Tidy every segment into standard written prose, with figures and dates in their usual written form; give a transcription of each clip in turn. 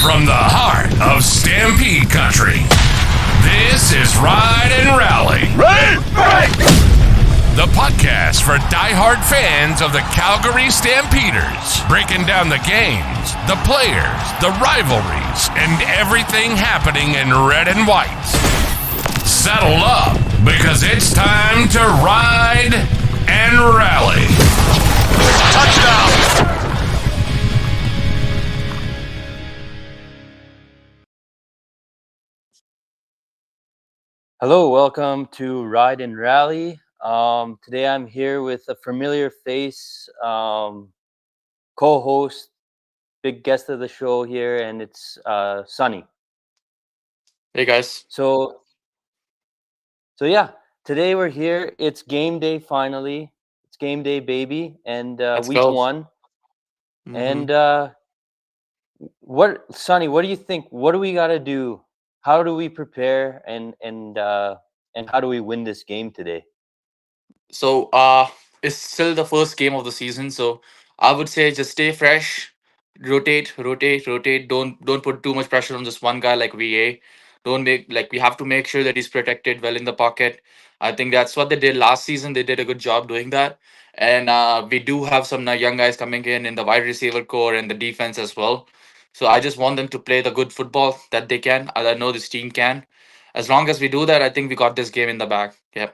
From the heart of Stampede Country, this is Ride and Rally. The podcast for diehard fans of the Calgary Stampeders, breaking down the games, the players, the rivalries, and everything happening in red and white. Settle up, because it's time to ride and rally. Touchdown! Hello, welcome to Ride and Rally. Today I'm here with a familiar face, co-host, big guest of the show here, and it's Sunny. Hey guys, So, so yeah, today we're here. It's game day finally. It's game day, baby, and let's week go. one. hmm And what, Sunny? What do you think? What do we got to do? How do we prepare? And how do we win this game today? So, it's still the first game of the season, so I would say just stay fresh, rotate. Don't put too much pressure on just one guy like VA. Don't make like we have to make sure that he's protected well in the pocket. I think that's what they did last season. They did a good job doing that, and we do have some young guys coming in the wide receiver core and the defense as well. So I just want them to play the good football that they can. I know this team can. As long as we do that, I think we got this game in the bag. Yeah.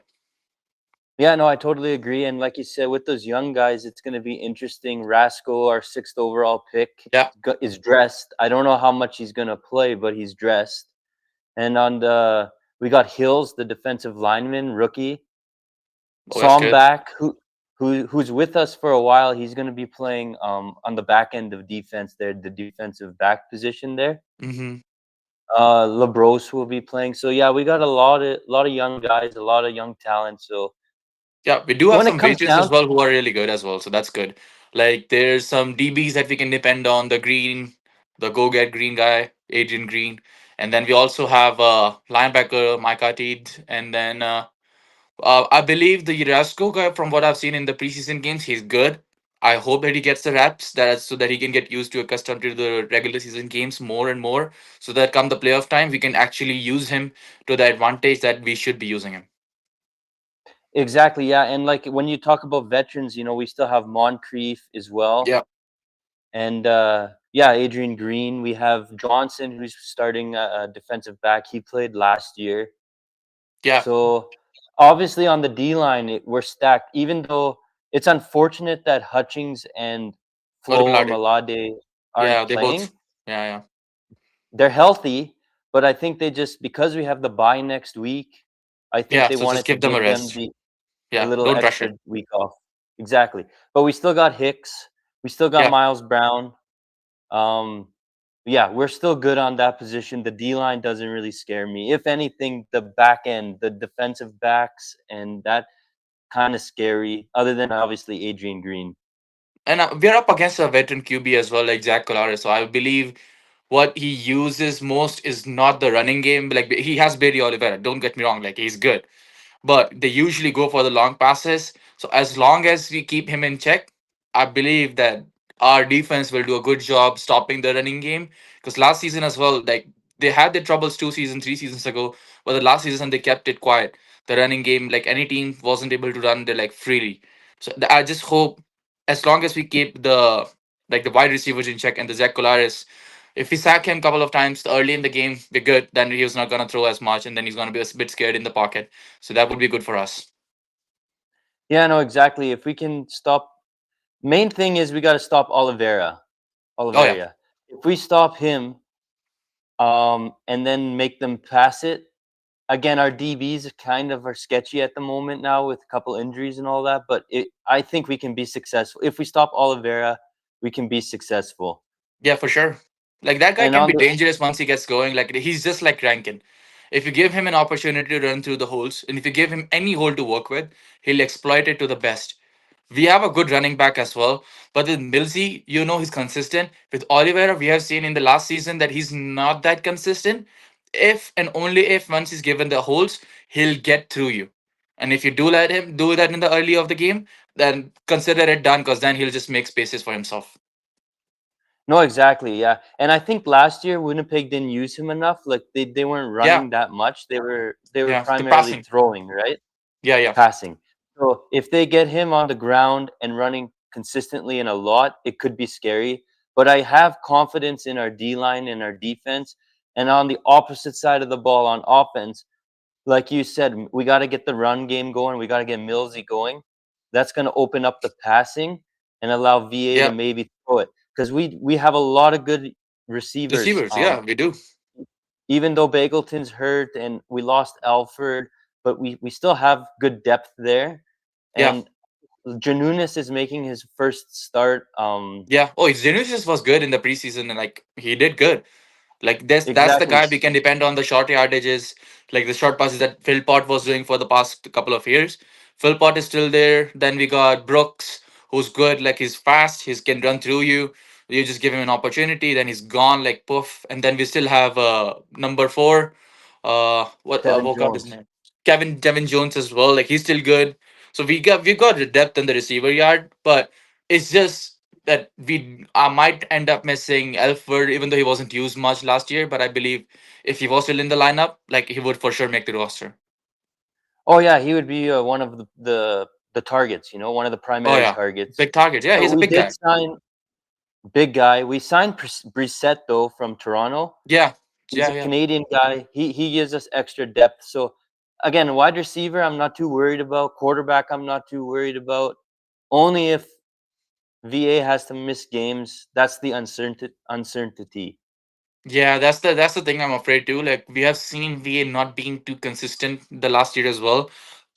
Yeah, no, I totally agree. And like you said, with those young guys, it's going to be interesting. Rasco, our sixth overall pick, Yeah. is dressed. I don't know how much he's going to play, but he's dressed. And we got Hills, the defensive lineman, rookie. Oh, that's Saw him good. back, who's with us for a while. He's going to be playing on the back end of defense there, the defensive back position there. hmm Labros will be playing. So yeah, we got a lot of young guys, a lot of young talent. So Yeah, we do have when it some comes wages as down, well who are really good as well, so that's good. Like there's some DBs that we can depend on. The go get green guy, Adrian Green, and then we also have linebacker Micah Teed, and then I believe the Rasco guy. From what I've seen in the preseason games, he's good. I hope that he gets the reps so that he can get used to accustomed to the regular season games more and more, so that come the playoff time we can actually use him to the advantage that we should be using him. exactly, yeah, and like when you talk about veterans, we still have Moncrief as well, Yeah, and yeah, Adrian Green. We have Johnson, who's starting defensive back. He played last year, yeah, so obviously on the D line we're stacked. Even though it's unfortunate that Hutchings and Flo or Odumlade. Malade aren't Yeah, they both. playing, Yeah, yeah, they're healthy, but I think they just because we have the bye next week, I think yeah. they So just wanted to give them a give them rest. a Yeah, little don't rush extra it. week off. Exactly. But we still got Hicks. We still got Yeah, Miles Brown. Um, yeah, we're still good on that position. The D line doesn't really scare me. If anything, the back end, the defensive backs, and that kind of scary. Other than obviously Adrian Green. and we're up against a veteran QB as well, like Zach Colares. So I believe what he uses most is not the running game. Like he has Barry Oliveira. Don't get me wrong. Like he's good, but they usually go for the long passes. So as long as we keep him in check, I believe that our defense will do a good job stopping the running game. Because last season as well, like they had their troubles 2 seasons, 3 seasons ago, but the last season they kept it quiet. The running game, like any team wasn't able to run they like freely. So I just hope as long as we keep the wide receivers in check and the Zach Colaris, if we sack him a couple of times early in the game, we're good. Then he's not gonna throw as much, and then he's gonna be a bit scared in the pocket. So that would be good for us. Yeah, no, exactly. If we can stop, main thing is we got to stop Oh yeah, Oliveira. If we stop him, and then make them pass it. Again, our DBs kind of are sketchy at the moment now with a couple injuries and all that, but I think we can be successful. If we stop Oliveira, we can be successful. yeah, for sure. Like that guy And can on be the dangerous once he gets going. Like he's just like Rankin. If you give him an opportunity to run through the holes, and if you give him any hole to work with, he'll exploit it to the best. We have a good running back as well, but with Millsy, he's consistent. With Oliveira, we have seen in the last season that he's not that consistent. If and only if once he's given the holes, he'll get through you. And if you do let him do that in the early of the game, then consider it done because then he'll just make spaces for himself. No, exactly. Yeah. And I think last year Winnipeg didn't use him enough. Like they weren't Yeah, running that much. They were yeah, the primarily passing. throwing, right? Yeah, yeah, Passing. So if they get him on the ground and running consistently and a lot, it could be scary. But I have confidence in our D line and our defense. And on the opposite side of the ball on offense, like you said, we got to get the run game going. We got to get Millsy going. That's going to open up the passing and allow VA to yeah. maybe throw it because we have a lot of good receivers. Receivers, yeah, we do. Even though Bagleton's hurt and we lost Alford, but we still have good depth there. Yeah, And Janunis is making his first start. yeah. Oh, Zenus was good in the preseason, and like he did good. Like this, that's the Exactly. guy we can depend on the short yardages, like the short passes that Phil Pot was doing for the past couple of years. Phil Pot is still there. Then we got Brooks, who's good. Like he's fast. He can run through you. You just give him an opportunity, then he's gone like poof. And then we still have number four. Kevin What got his Jones. name? Kevin Jones as well. Like he's still good. So we got the depth in the receiver yard, but it's just that we might end up missing Elford, even though he wasn't used much last year. But I believe if he was still in the lineup, like he would for sure make the roster. Oh yeah, he would be one of the targets. One of the Oh primary yeah, targets. big target. Yeah, But he's a we big did guy. sign big guy. We signed Brissett though from Toronto. Yeah, He's yeah, a yeah, Canadian guy. He gives us extra depth. So again, wide receiver, I'm not too worried about. Quarterback, I'm not too worried about. Only if VA has to miss games, that's the uncertainty. yeah. That's the thing I'm afraid too. Like we have seen VA not being too consistent the last year as well.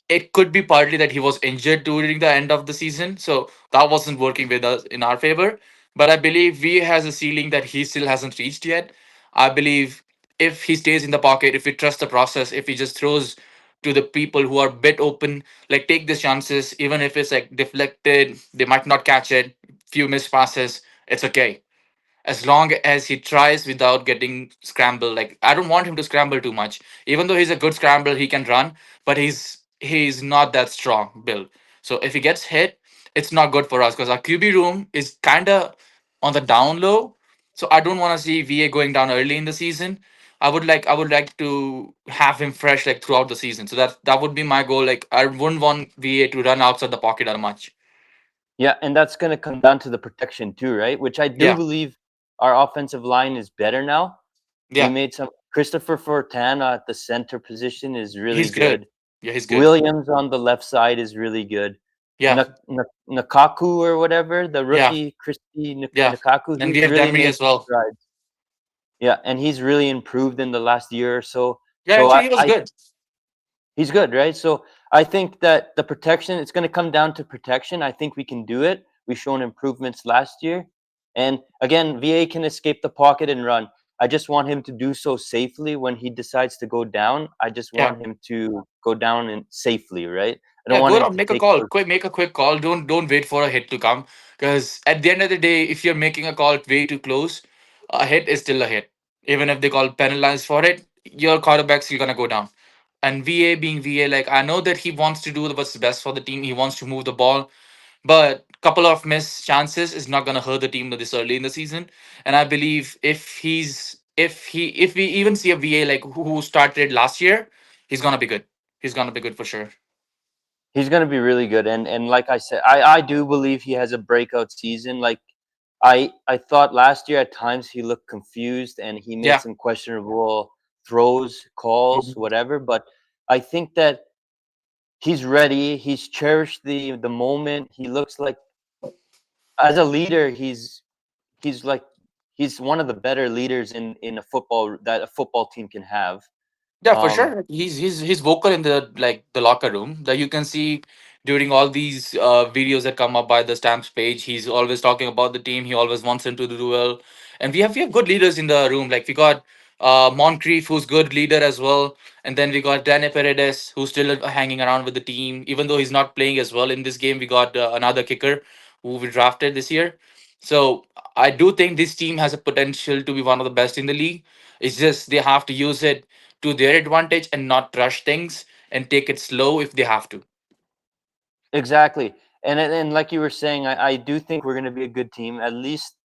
It could be partly that he was injured during the end of the season, so that wasn't working with us in our favor. But I believe V has a ceiling that he still hasn't reached yet. I believe if he stays in the pocket, if we trust the process, if he just throws to the people who are bit open, like take these chances, even if it's like deflected, they might not catch it, few missed passes, it's okay as long as he tries without getting scrambled. Like I don't want him to scramble too much. Even though he's a good scrambler, he can run, but he's not that strong build. So if he gets hit, it's not good for us because our QB room is kind of on the down low. So I don't want to see VA going down early in the season. I would like to have him fresh like throughout the season. So that would be my goal. Like I wouldn't want VA to run outside the pocket that much. Yeah, and that's going to come down to the protection too, right? Which I do Yeah, believe our offensive line is better now. We yeah, made some Christopher Fortana at the center position is really he's good. good. Yeah, he's good. Williams on the left side is really good. Yeah, Nakaku or whatever, the yeah. rookie Christy Yeah, Nakaku, and we he's have really Demery made as well. strides. Yeah, and he's really improved in the last year or so. Yeah, So actually, I, he was I good. he's good, right? So I think that the protection, it's going to come down to protection. I think we can do it. We've shown improvements last year. And again, VA can escape the pocket and run. I just want him to do so safely when he decides to go down. I just Yeah, want him to go down and safely, right? I don't yeah. want Go him down, to make a take call. those. Quick, make a quick call. Don't wait for a hit to come. Because at the end of the day, if you're making a call way too close, a hit is still a hit. Even if they call penalized for it, your quarterbacks you're gonna go down. And VA being VA, like I know that he wants to do what's best for the team. He wants to move the ball, but couple of missed chances is not gonna hurt the team this early in the season. And I believe if we even see a VA like who started last year, he's gonna be good. He's gonna be good for sure. He's going to be really good. And like I said, I do believe he has a breakout season. Like I thought last year at times he looked confused and he made Yeah. some questionable throws, calls, Mhm. whatever. But I think that he's ready. He's cherished the moment. He looks like as a leader, he's like he's one of the better leaders in a football that a football team can have. Yeah, for Um, sure. He's vocal in the locker room that you can see during all these videos that come up by the Stamps page. He's always talking about the team. He always wants them to do well, and we have good leaders in the room. Like we got Moncrief, who's good leader as well, and then we got Danny Paredes, who's still hanging around with the team, even though he's not playing as well in this game. We got another kicker who we drafted this year. So I do think this team has a potential to be one of the best in the league. It's just they have to use it to their advantage and not rush things and take it slow if they have to. exactly. And like you were saying, I do think we're going to be a good team. At least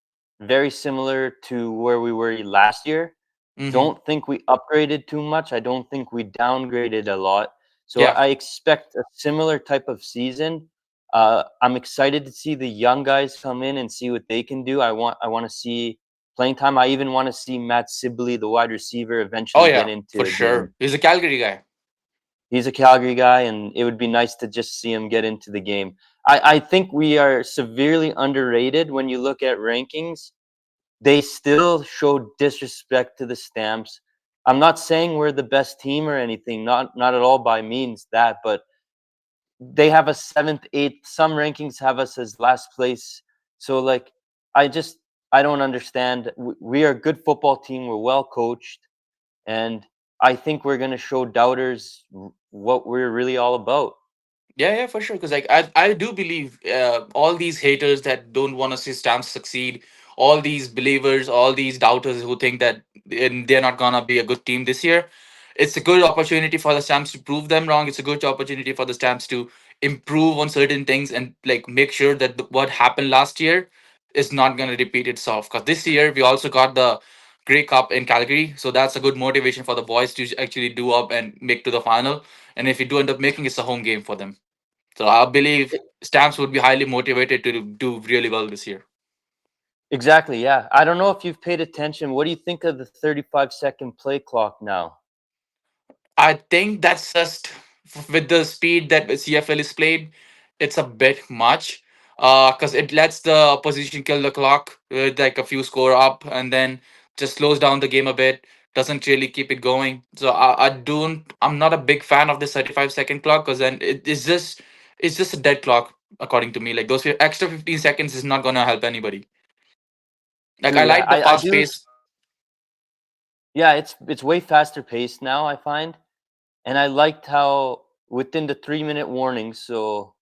very similar to where we were last year. Mm-hmm. Don't think we upgraded too much. I don't think we downgraded a lot. So Yeah. I expect a similar type of season. I'm excited to see the young guys come in and see what they can do. I want to see playing time. I even want to see Matt Sibley, the wide receiver, Oh eventually get yeah, for into a game. sure. He's a Calgary guy. He's a Calgary guy, and it would be nice to just see him get into the game. I think we are severely underrated when you look at rankings. They still show disrespect to the Stamps. I'm not saying we're the best team or anything, not at all by means that, but they have a seventh, eighth. Some rankings have us as last place. So like, I just I don't understand. We are a good football team. We're well coached, and I think we're gonna show doubters what we're really all about. Yeah, yeah, for sure. Because like I do believe all these haters that don't want to see Stamps succeed, all these believers, all these doubters who think that they're not gonna be a good team this year. It's a good opportunity for the Stamps to prove them wrong. It's a good opportunity for the Stamps to improve on certain things and like make sure that what happened last year is not gonna repeat itself. Because this year we also got the Grey Cup in Calgary, so that's a good motivation for the boys to actually do up and make to the final. And if we do end up making, it's a home game for them. So I believe Stamps would be highly motivated to do really well this year. Exactly, yeah. I don't know if you've paid attention. What do you think of the 35-second play clock now? I think that's just with the speed that the CFL is played, it's a bit much. Because it lets the opposition kill the clock with like a few score up and then just slows down the game a bit. Doesn't really keep it going. So I'm not a big fan of this 35-second clock because then it's just a dead clock according to me. Like those extra 15 seconds is not gonna help anybody. Like True, I yeah. like the I fast do. pace. Yeah, it's way faster paced now, I find. And I liked how within the 3-minute warning, so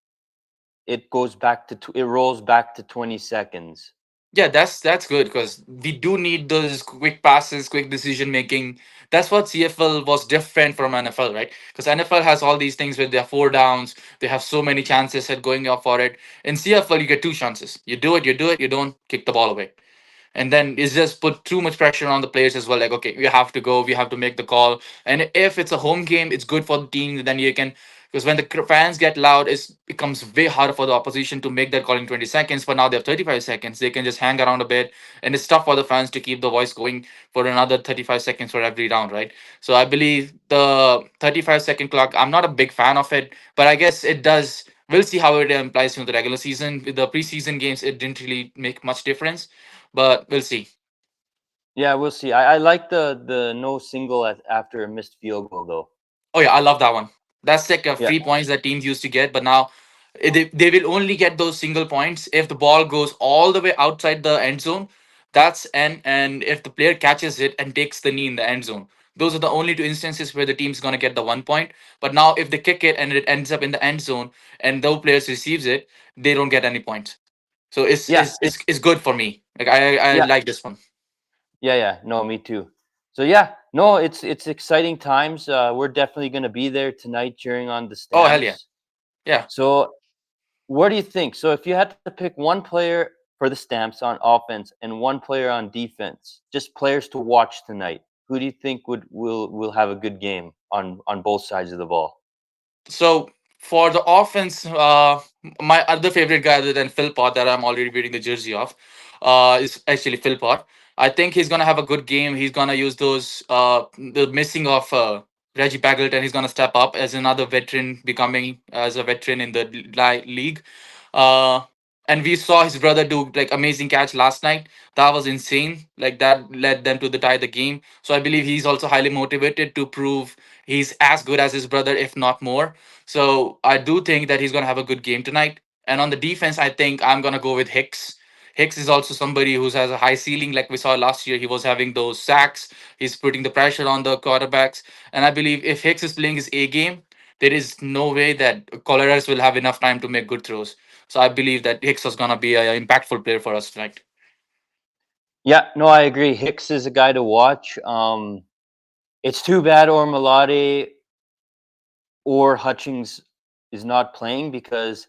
it rolls back to 20 seconds. Yeah, that's good because we do need those quick passes, quick decision making. That's what CFL was different from NFL, right? Because NFL has all these things with their four downs. They have so many chances at going up for it. In CFL, you get two chances. You do it, you do it. You don't, kick the ball away. And then it's just put too much pressure on the players as well. Like, okay, we have to go, we have to make the call. And if it's a home game, it's good for the team. Then you can, because when the fans get loud, it becomes way harder for the opposition to make that call in 20 seconds. But now they have 35 seconds. They can just hang around a bit, and it's tough for the fans to keep the voice going for another 35 seconds for every round, right? So I believe the 35-second clock. I'm not a big fan of it, but I guess it does. We'll see how it applies to the regular season. With the preseason games, it didn't really make much difference, but we'll see. Yeah, we'll see. I like the no single after a missed field goal though. Oh yeah, I love that one. That's like a Yeah, free points that teams used to get, but now they will only get those single points if the ball goes all the way outside the end zone. That's and if the player catches it and takes the knee in the end zone. Those are the only two instances where the team's gonna get the 1 point. But now if they kick it and it ends up in the end zone and no players receives it, they don't get any points. So yeah, it's good for me. Like I yeah, like this one. yeah. No, me too. So yeah, no, it's exciting times. We're definitely gonna be there tonight cheering on the Oh hell yeah. Stamps. Yeah. So what do you think? So if you had to pick one player for the Stamps on offense and one player on defense, just players to watch tonight, who do you think will have a good game on both sides of the ball? So for the offense, my other favorite guy other than Phil Pot that I'm already wearing the jersey of, is actually Phil Pot. I think he's gonna have a good game. He's gonna use those the missing of Reggie Bagleton. He's gonna step up as another veteran, becoming as a veteran in the league. Uh, and we saw his brother do like amazing catch last night. That was insane. Like that led them to the tie the game. So I believe he's also highly motivated to prove he's as good as his brother, if not more. So I do think that he's gonna have a good game tonight. And on the defense, I think I'm gonna go with Hicks. Hicks is also somebody who has a high ceiling, like we saw last year. He was having those sacks. He's putting the pressure on the quarterbacks. And I believe if Hicks is playing his A game, there is no way that Colorado will have enough time to make good throws. So I believe that Hicks was gonna be an impactful player for us tonight. Yeah, no, I agree. Hicks is a guy to watch. It's too bad Ormalade or Hutchings is not playing because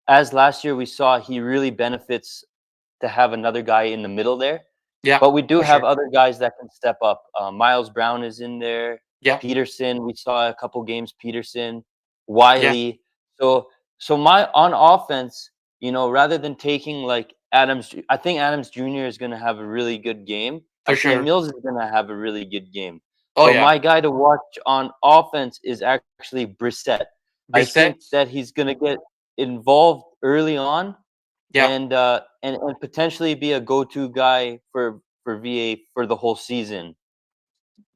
as last year we saw, he really benefits to have another guy in the middle there. Yeah, But we do for have sure. other guys that can step up. Miles Brown is in there. Yeah, Peterson, we saw a couple games. Peterson, yeah, Wiley. So my on offense, rather than taking like I think Adams Jr. is going to have a really good game. I for think sure. Mills is going to have a really good game. Oh But yeah, my guy to watch on offense is actually Brissett. I think Brissett. that he's going to get involved early on Yeah, and potentially be a go-to guy for VA for the whole season.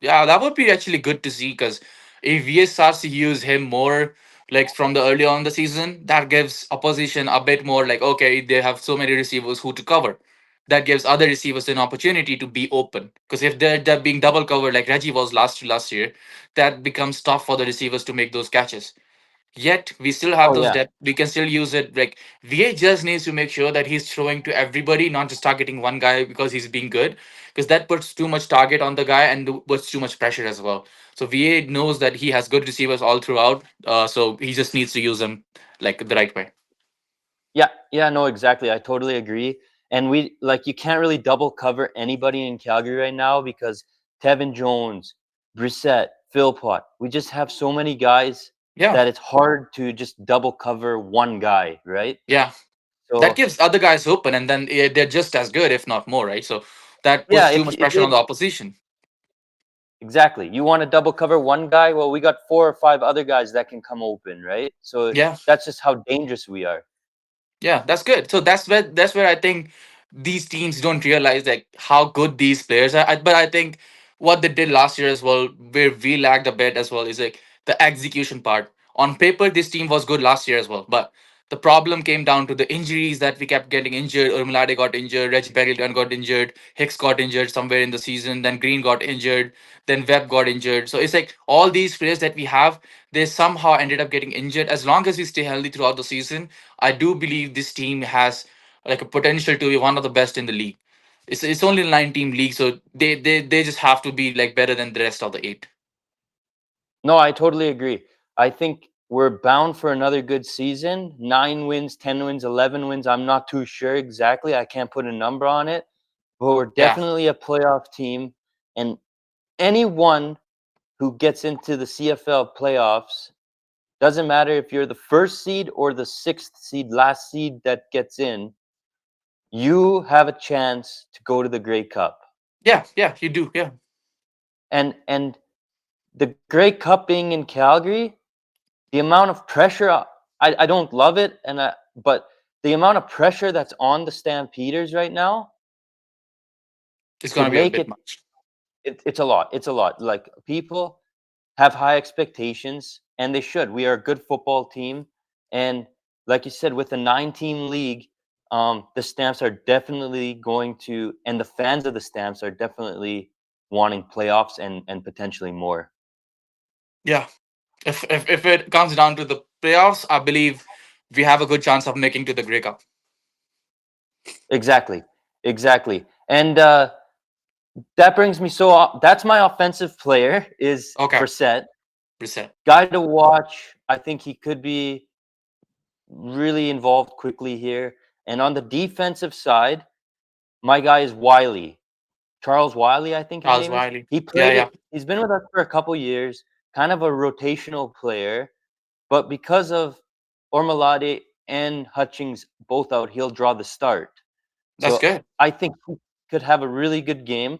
yeah, that would be actually good to see because if VS starts to use him more, like from the early on the season, that gives opposition a bit more like, okay, they have so many receivers who to cover. That gives other receivers an opportunity to be open. Because if they're being double covered like Reggie was last year, that becomes tough for the receivers to make those catches. Yet we still have Oh those yeah. depth. We can still use it. Like VA just needs to make sure that he's throwing to everybody, not just targeting one guy because he's being good. Because that puts too much target on the guy and puts too much pressure as well. So VA knows that he has good receivers all throughout. So he just needs to use them like the right way. Yeah, yeah, no, exactly. I totally agree. And you can't really double cover anybody in Calgary right now because Tevin Jones, Brissett, Philpott, we just have so many guys Yeah, that it's hard to just double cover one guy, right? yeah. That So gives other guys open, and then they're just as good, if not more, right? So that yeah, puts too much if pressure on you the opposition. exactly you want to double cover one guy, well, we got 4 or 5 other guys that can come open, right? So Yeah. that's just how dangerous we are. Yeah, that's good. So that's where I think these teams don't realize like how good these players are. But I think what they did last year as well, where we lagged a bit as well, is like the execution part. On paper, this team was good last year as well, but the problem came down to the injuries that we kept getting injured. Urmulade got injured, Reggie Berrigan got injured, Hicks got injured somewhere in the season, then Green got injured, then Webb got injured. So it's like all these players that we have, they somehow ended up getting injured. As long as we stay healthy throughout the season, I do believe this team has like a potential to be one of the best in the league. It's only a 9 team league, so they just have to be like better than the rest of the eight. No, I totally agree. I think we're bound for another good season. 9 wins, 10 wins, 11 wins. I'm not too sure exactly. I can't put a number on it, but we're Yeah, definitely a playoff team. And anyone who gets into the CFL playoffs, doesn't matter if you're the first seed or the sixth seed, last seed that gets in, you have a chance to go to the Grey Cup. yeah, yeah. You do, yeah, And the Grey Cup being in Calgary, the amount of pressure, I don't love it, but the amount of pressure that's on the Stampeders right now it's to gonna be a make bit much. it's a lot. It's a lot. Like, people have high expectations, and they should. We are a good football team, and like you said, with a 9-team league, the Stamps are definitely going to, and the fans of the Stamps are definitely wanting playoffs and potentially more. Yeah, if it comes down to the playoffs, I believe we have a good chance of making to the Grey Cup. Exactly, exactly, and that brings me that's my offensive player is Okay, Brissett. reset. Guy to watch. I think he could be really involved quickly here. And on the defensive side, my guy is Wiley. Charles Wiley, I think his Charles name is. Wiley. He Yeah, played yeah, it. He's been with us for a couple years, kind of a rotational player, but because of Ormalade and Hutchings both out, he'll draw the start. that's So good. I think he could have a really good game.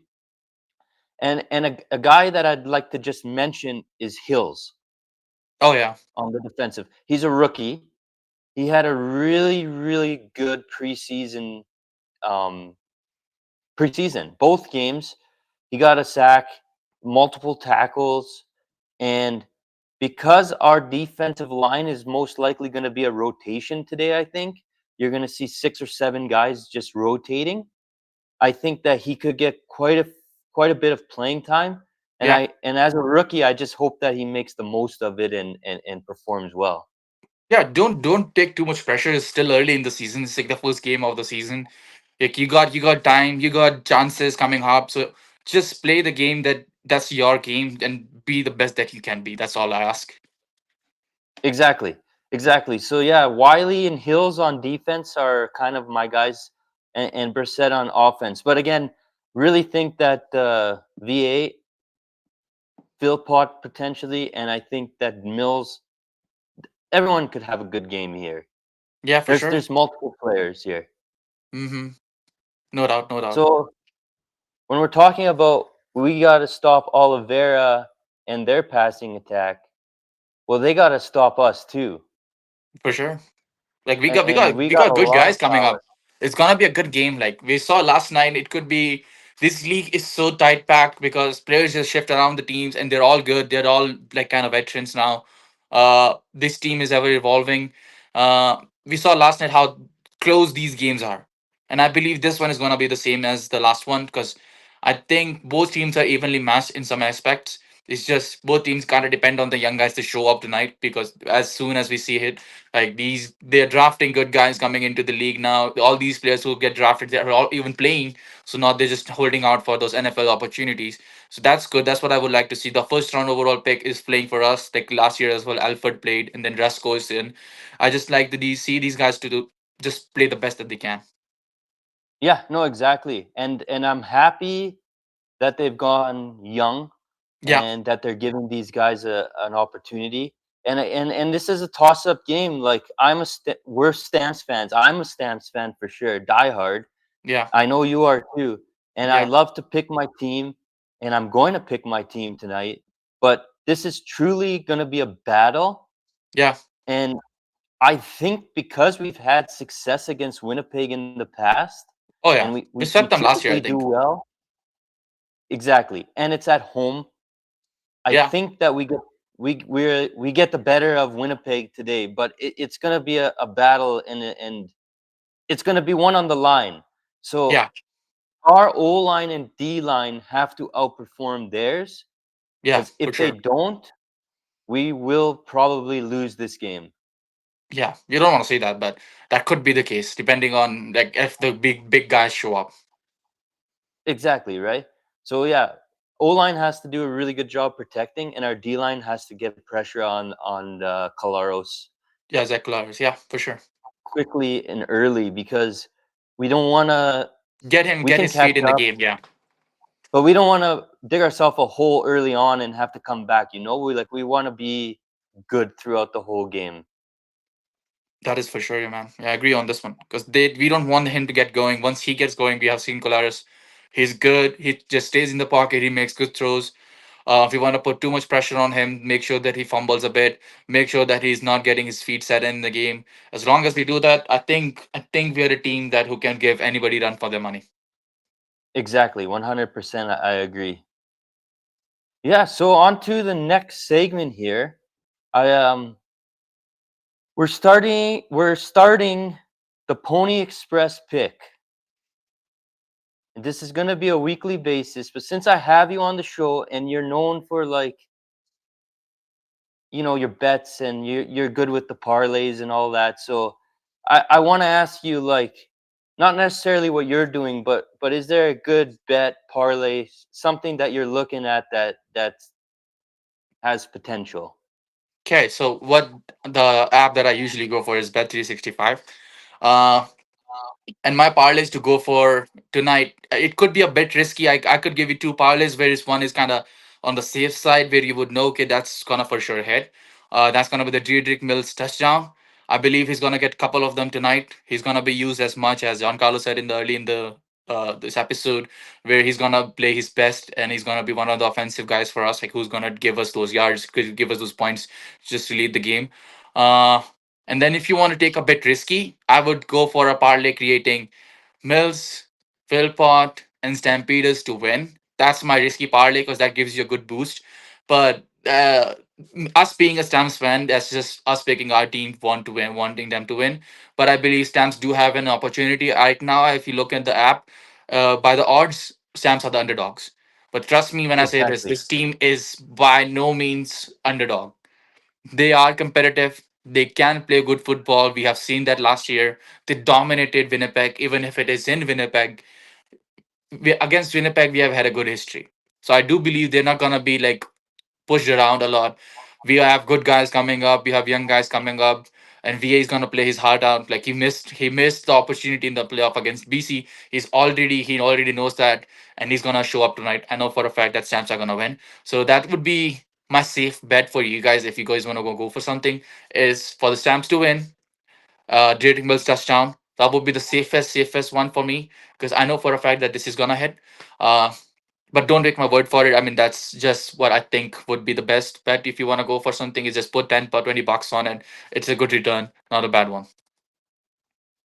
And a guy that I'd like to just mention is Hills Oh yeah, on the defensive. He's a rookie. He had a really, really good um, preseason. Both games, he got a sack, multiple tackles, and because our defensive line is most likely going to be a rotation today, I think you're going to see 6 or 7 guys just rotating. I think that he could get quite a bit of playing time, yeah. and as a rookie, I just hope that he makes the most of it and performs well. Yeah, don't take too much pressure. It's still early in the season. It's like the first game of the season. Like you got time, you got chances coming up. So just play the game that's your game and be the best that you can be. That's all I ask. Exactly, exactly. So yeah, Wiley and Hills on defense are kind of my guys and Brissett on offense. But again, really think that VA, Philpott potentially, and I think that Mills, everyone could have a good game here. Yeah, for sure. There's multiple players here. Mm-hmm. No doubt, no doubt. So when we're talking about we got to stop Oliveira and their passing attack, well, they got to stop us too, For sure. Like we got we and got we we got got a good lot of guys coming power. up. It's gonna be a good game. Like we saw last night, it could be this league is so tight packed because players just shift around the teams and they're all good. They're all like kind of veterans now. This team is ever evolving. We saw last night how close these games are, and I believe this one is gonna be the same as the last one because I think both teams are evenly matched in some aspects. It's just both teams kind of depend on the young guys to show up tonight because as soon as we see it, like they're drafting good guys coming into the league now. All these players who get drafted, they're all even playing. So now they're just holding out for those NFL opportunities. So that's good. That's what I would like to see. The first round overall pick is playing for us. Like last year as well, Alfred played, and then Rasco is in. I just like to see these guys to do just play the best that they can. Yeah, no, exactly. And I'm happy that they've gone young Yeah, and that they're giving these guys an opportunity. And this is a toss up game. Like we're Stamps fans. I'm a Stamps fan for sure, die hard. yeah, I know you are too. And I yeah, love to pick my team, and I'm going to pick my team tonight. But this is truly going to be a battle. yeah. And I think because we've had success against Winnipeg in the past, Oh and yeah, we we swept them last year, typically I do think. well. Exactly. And it's at home. I Yeah, think that we get the better of Winnipeg today, but it's going to be a battle, and it's going to be one on the line. So yeah, our O line and D line have to outperform theirs, yeah, because for if they sure. don't, we will probably lose this game. Yeah, you don't want to say that, but that could be the case depending on like if the big guys show up. Exactly, right? So yeah, O line has to do a really good job protecting, and our D line has to get pressure on Kalaros Yeah, Zach Lars. Yeah, for sure. quickly and early, because we don't want to. We Get can his feet catch in the up, game. Yeah, but we don't want to dig ourselves a hole early on and have to come back. We want to be good throughout the whole game. that is for sure, yeah, man. Yeah, I agree on this one because we don't want him to get going. Once he gets going, we have seen Colaris. He's good. He just stays in the pocket. He makes good throws. If you want to put too much pressure on him, make sure that he fumbles a bit. Make sure that he's not getting his feet set in the game. As long as we do that, I think we are a team that who can give anybody run for their money. Exactly, 100%. I agree. Yeah. So on to the next segment here. I We're starting the Pony Express pick. And this is going to be a weekly basis, but since I have you on the show and you're known for, like, your bets, and you're good with the parlays and all that, so I want to ask you, like, not necessarily what you're doing, but is there a good bet parlay, something that you're looking at that has potential? Okay, so what the app that I usually go for is Bet365. Uh, and my parlays to go for tonight, it could be a bit risky. I could give you two parlays, whereas one is kind of on the safe side where you would know, okay, that's gonna for sure hit. That's gonna be the Diedrich Mills touchdown. I believe he's gonna get a couple of them tonight. He's gonna be used as much as John Carlos said in the early in the this episode, where he's gonna play his best and he's gonna be one of the offensive guys for us, like who's gonna give us those yards, could give us those points just to lead the game. Uh, and then if you want to take a bit risky, I would go for a parlay creating Mills, Philpott, and Stampeders to win. That's my risky parlay because that gives you a good boost. But us being a Stamps fan, that's just us picking our team want to win, wanting them to win. But I believe Stamps do have an opportunity right now. If you look at the app, by the odds, Stamps are the underdogs. But trust me when I say this, Exactly. this team is by no means underdog. They are competitive. They can play good football. We have seen that last year. They dominated Winnipeg, even if it is in Winnipeg. Against Winnipeg, we have had a good history. So I do believe they're not gonna be like pushed around a lot. We have good guys coming up. We have young guys coming up. and VA is gonna play his heart out. Like he missed the opportunity in the playoff against BC. He already knows that, and he's gonna show up tonight. I know for a fact that Stamps are gonna win. So that would be my safe bet for you guys if you guys wanna go for something is for the Stamps to win. Jaden Mills touchdown. That would be the safest one for me because I know for a fact that this is gonna hit. Uh, but don't take my word for it. I mean, that's just what I think would be the best bet if you want to go for something. Is just put 10 or $20 on it. It's a good return, not a bad one.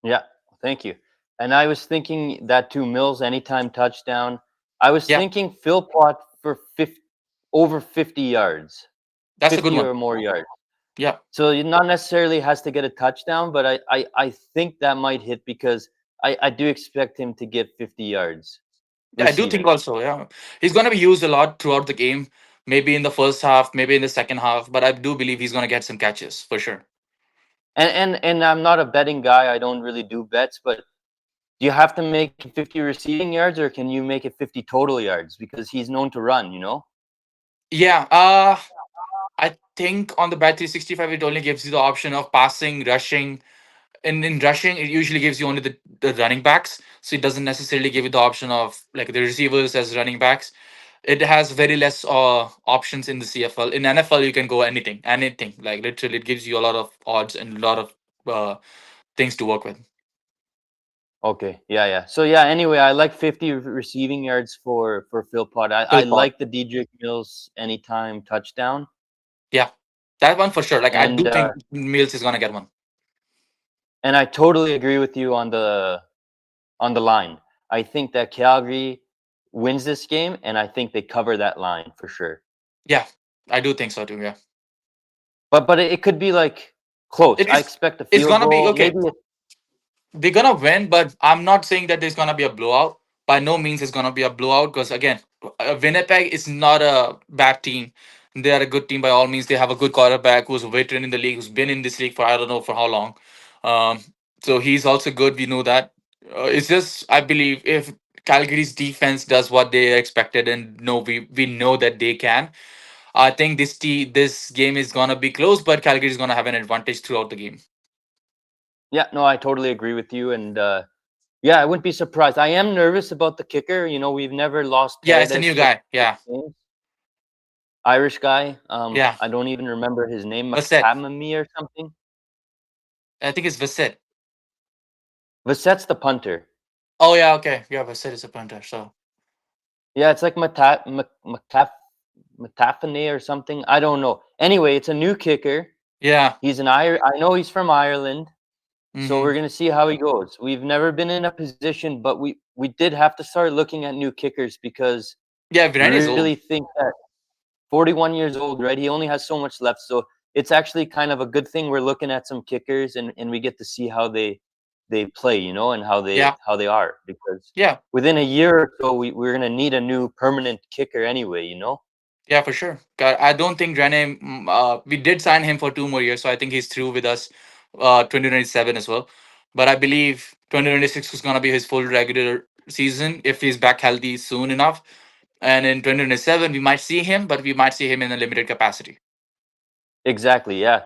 Yeah, thank you. And I was thinking that too, Mills anytime touchdown. I was Yeah, thinking Philpott for 50, over 50 yards, that's a good 50 one. or more yards. Yeah, So you not necessarily has to get a touchdown, but I think that might hit because I do expect him to get 50 yards yeah, I do think receiving. also. Yeah, he's gonna be used a lot throughout the game. Maybe in the first half, maybe in the second half, but I do believe he's gonna get some catches for sure. And I'm not a betting guy. I don't really do bets, but do you have to make it 50 receiving yards or can you make it 50 total yards? Because he's known to run, you know? Yeah, I think on the bat 365 it only gives you the option of passing, rushing. In rushing, it usually gives you only the running backs, so it doesn't necessarily give you the option of like the receivers as running backs. It has very less options in the CFL. In NFL, you can go anything. Like literally, it gives you a lot of odds and a lot of uh, things to work with. Okay. Yeah, yeah. So yeah, anyway, I like 50 receiving yards for Philpott. I Phil Pod. like the Dedrick Mills anytime touchdown. Yeah, that one for sure. Like I And do think Mills is gonna get one. and I totally agree with you on the line. I think that Calgary wins this game and I think they cover that line for sure. Yeah, I do think so too. Yeah, But it could be like close. it I is. expect a It's field gonna be goal, okay. maybe. They're gonna win, but I'm not saying that there's gonna be a blowout. By no means it's gonna be a blowout because again, Winnipeg is not a bad team. They are a good team by all means. They have a good quarterback who's a veteran in the league, who's been in this league for I don't know for how long. Um, so he's also good. We know that. It's just I believe if Calgary's defense does what they expected, and no, we know that they can. I think this game is gonna be close, but Calgary is gonna have an advantage throughout the game. Yeah, no, I totally agree with you. And yeah, I wouldn't be surprised. I am nervous about the kicker. You know, we've never lost Yeah, it's a new Paradise with guy. Yeah, games. Irish guy. yeah. I don't even remember his name, What's that? McCamamy or something. I think it's Vaset. Vasset's the punter. Oh yeah, okay. Yeah, Vaset is a punter. So Yeah, it's like Matafane or something. I don't know. Anyway, it's a new kicker. yeah. He's an I know he's from Ireland. So Mm-hmm. we're gonna see how he goes. We've never been in a position, but we did have to start looking at new kickers because Yeah, we Viren is really old. think that 41 years old, right? He only has so much left. So it's actually kind of a good thing we're looking at some kickers and we get to see how they play, you know, and Yeah, how they are because yeah, within a year or so we're gonna need a new permanent kicker anyway, you know? yeah, for sure. I don't think Rene. We did sign him for 2 more years, so I think he's through with us. 2027 as well. But I believe 2026 is gonna be his full regular season if he's back healthy soon enough. And in 2027 we might see him, but we might see him in a limited capacity. Exactly, yeah.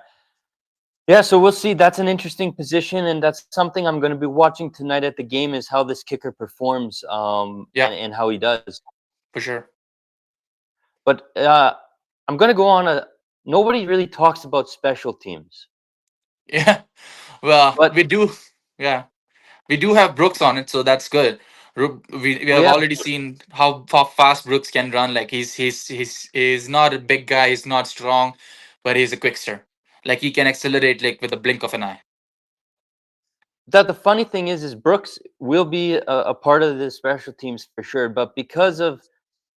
Yeah, so we'll see. That's an interesting position, and that's something I'm going to be watching tonight at the game is how this kicker performs, Yeah, and how he does. for sure. But I'm going to go on a. Nobody really talks about special teams, Yeah. Well, but we do. Yeah. We do have Brooks on it, so that's good. We we have have already seen how fast Brooks can run. Like he's not a big guy, he's not strong, but he's a quickster. Like he can accelerate like with a blink of an eye. that. The funny thing is Brooks will be a part of the special teams for sure, but because of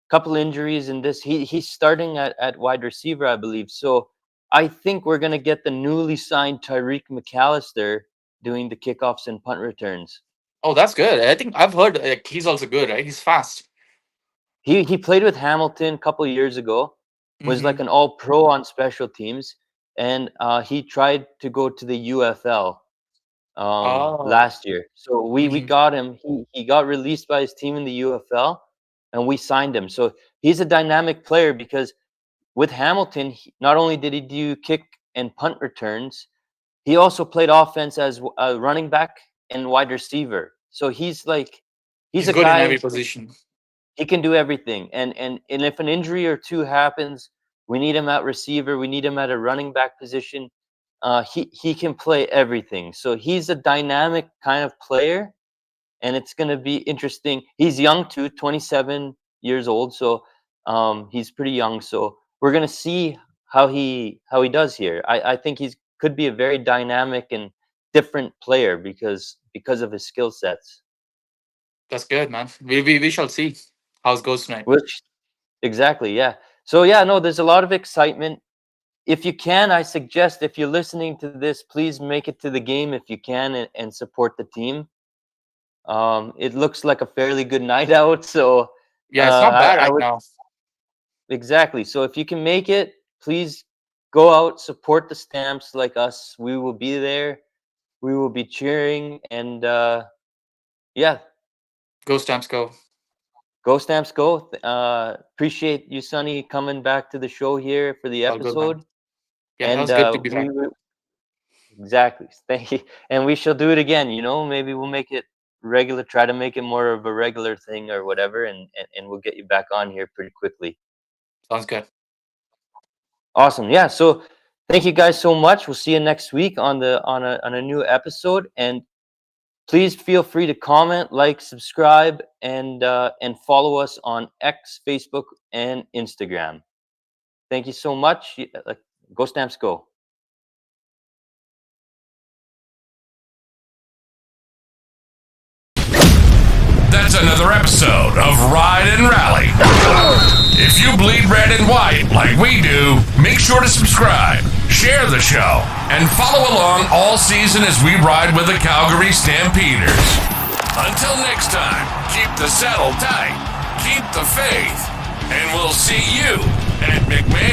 couple injuries in this. He's starting at wide receiver, I believe. So I think we're gonna get the newly signed Tyreek McAllister doing the kickoffs and punt returns. Oh, that's good. I think I've heard like he's also good, right? He's fast. He played with Hamilton a couple years ago, was Mm-hmm. like an all pro on special teams, and he tried to go to the UFL Oh. last year. So we Mm-hmm. got him. He got released by his team in the UFL, and we signed him. So he's a dynamic player because with Hamilton, not only did he do kick and punt returns, he also played offense as a running back and wide receiver. So he's He's a good in every guy. position. He can do everything. And if an injury or two happens, we need him at receiver. We need him at a running back position. He can play everything. So he's a dynamic kind of player, and it's going to be interesting. He's young too, 27 years old, so he's pretty young. So we're going to see how he does here. I think he's could be a very dynamic and different player because of his skill sets. That's good, man. We shall see how it goes tonight. Which exactly, yeah. So yeah, no, there's a lot of excitement. If you can, I suggest if you're listening to this, please make it to the game if you can and support the team. It looks like a fairly good night out, so Yeah, it's not bad I right would now. exactly. So if you can make it, please go out, support the Stamps like us. We will be there. We will be cheering, and yeah, Go Stamps, go. go Stamps, go. Appreciate you, Sonny, coming back to the show here for the All good, man. episode, Yeah, that and was good to be back. exactly. Thank you, and we shall do it again. Maybe we'll make it regular. Try to make it more of a regular thing or whatever, and we'll get you back on here pretty quickly. Sounds good. Awesome. Yeah. So thank you guys so much. We'll see you next week on a new episode. And please feel free to comment, like, subscribe, and follow us on X, Facebook, and Instagram. Thank you so much. Go Stamps, go. That's another episode of Ride and Rally. If you bleed red and white like we do, make sure to subscribe, share the show, and follow along all season as we ride with the Calgary Stampeders. Until next time, keep the saddle tight, keep the faith, and we'll see you at McMahon